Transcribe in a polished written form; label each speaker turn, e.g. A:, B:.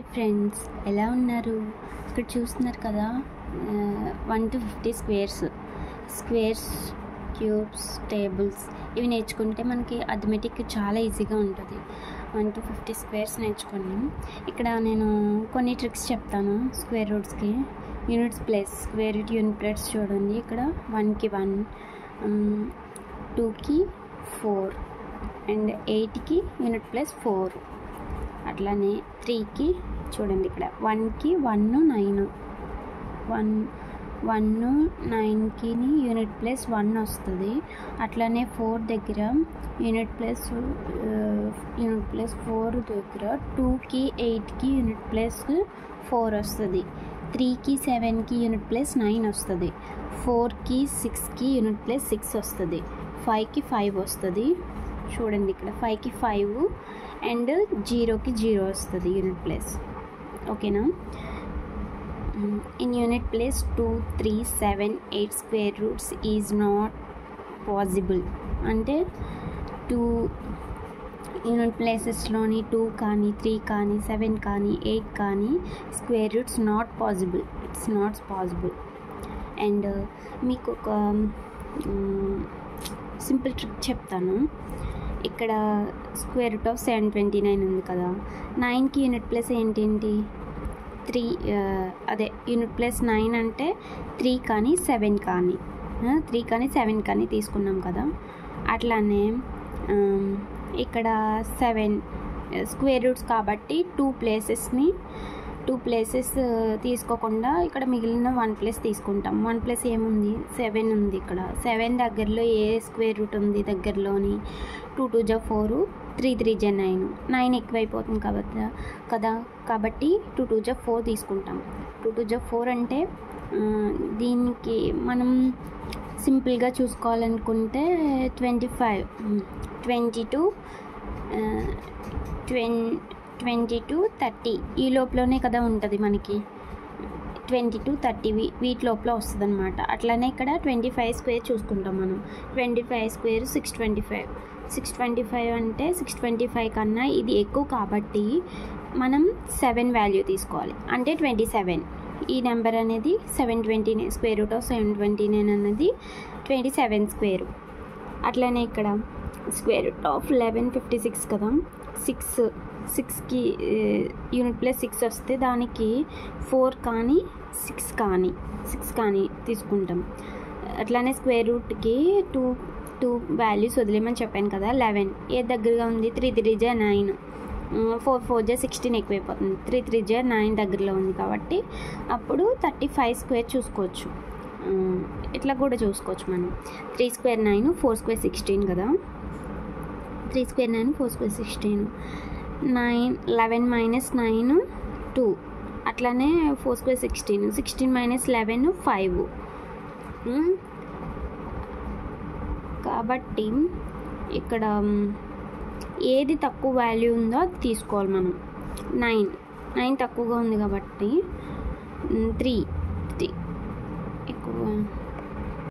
A: Hi friends, ఎలా ఉన్నారు? ఇక్కడ చూస్తున్నారు కదా, 1 to 50 స్క్వేర్స్, క్యూబ్స్, టేబుల్స్ ఇవి నేర్చుకుంటే మనకి అథమెటిక్ చాలా ఈజీగా ఉంటుంది. 1 to 50 స్క్వేర్స్ నేర్చుకున్నాం. ఇక్కడ నేను కొన్ని ట్రిక్స్ చెప్తాను. స్క్వేర్ రూట్స్కి units place square root unit place చూడండి. ఇక్కడ 1కి 1, 2కి 4 అండ్ 8కి యూనిట్ ప్లేస్ 4. అట్లానే 3కి చూడండి, ఇక్కడ 1కి 1 9, 9కి యూనిట్ ప్లేస్ 1 వస్తుంది. అట్లానే 4 దగ్గర యూనిట్ ప్లేస్ 4 దగ్గర 2కి 8కి యూనిట్ ప్లేస్ 4 వస్తుంది. 3కి 7కి యూనిట్ ప్లేస్ 9 వస్తుంది. 4కి 6కి యూనిట్ ప్లేస్ 6 వస్తుంది. 5కి 5 వస్తుంది. చూడండి, ఇక్కడ 5కి 5 అండ్ 0కి 0 వస్తుంది యూనిట్ ప్లేస్. ఓకేనా? In unit place 2, 3, 7, 8 square roots is not possible. అంటే 2 యూనిట్ ప్లేసెస్లోని 2 కానీ 3 కానీ 7 కానీ 8 కానీ square roots not possible. It's not possible. And మీకు ఒక సింపుల్ ట్రిక్ చెప్తాను. ఇక్కడ స్క్వేర్ రూట్ ఆఫ్ 729 ఉంది కదా, 9కి యూనిట్ ప్లేస్ ఏంటేంటి 3. అదే యూనిట్ ప్లేస్ 9 అంటే 3 కానీ 7 కానీ 3 కానీ 7 కానీ తీసుకున్నాం కదా. అట్లానే ఇక్కడ 7 స్క్వేర్ రూట్స్ కాబట్టి 2 ప్లేసెస్ తీసుకోకుండా ఇక్కడ మిగిలిన 1 ప్లేస్ తీసుకుంటాం. 1 ప్లేస్ ఏముంది, 7 ఉంది. ఇక్కడ 7 దగ్గరలో ఏ స్క్వేర్ రూట్ ఉంది దగ్గరలోని? 2 2 జా 4, 3 3 జా 9. 9 ఎక్కువైపోతుంది కాబట్టి 2 2 జా 4 తీసుకుంటాం. 2 2 జా 4 అంటే దీనికి మనం సింపుల్గా చూసుకోవాలనుకుంటే 25, 22, 30 ఈ లోపలనే కదా ఉంటుంది మనకి. 22, 30 వీటి లోపల వస్తుంది అనమాట. అట్లానే ఇక్కడ 25 స్క్వేర్ చూసుకుంటాం మనం. 25 స్క్వేర్ 625. 625 అంటే 625 కన్నా ఇది ఎక్కువ కాబట్టి మనం 7 వాల్యూ తీసుకోవాలి. అంటే 27. ఈ నెంబర్ అనేది 729, స్క్వేర్ రూట్ ఆఫ్ 729 అనేది 27 స్క్వేర్. అట్లానే ఇక్కడ స్క్వేర్ రూట్ ఆఫ్ 1156 కదా, 6కి యూనిట్ ప్లస్ 6 వస్తే దానికి 4 కానీ 6 కానీ తీసుకుంటాం. అట్లానే స్క్వేర్ రూట్కి 2 వాల్యూస్ వదిలేమని చెప్పాను కదా. 11 ఏ దగ్గరగా ఉంది? 3 3 జా 9, 4 4 జా 16 ఎక్కువైపోతుంది. 3 3 జా 9 దగ్గరలో ఉంది కాబట్టి అప్పుడు 35 స్క్వేర్ చూసుకోవచ్చు. ఇట్లా కూడా చూసుకోవచ్చు మనం. 3 స్క్వేర్ 9, 4 స్క్వేర్ 16 కదా. 3 స్క్వేర్ 9, 4 స్క్వేర్ 16. 11 మైనస్ 9 2. అట్లానే 4 స్క్వేర్ 16. 16 మైనస్ 11 5. కాబట్టి ఇక్కడ ఏది తక్కువ వాల్యూ ఉందో అది తీసుకోవాలి మనం. 9 తక్కువగా ఉంది కాబట్టి 3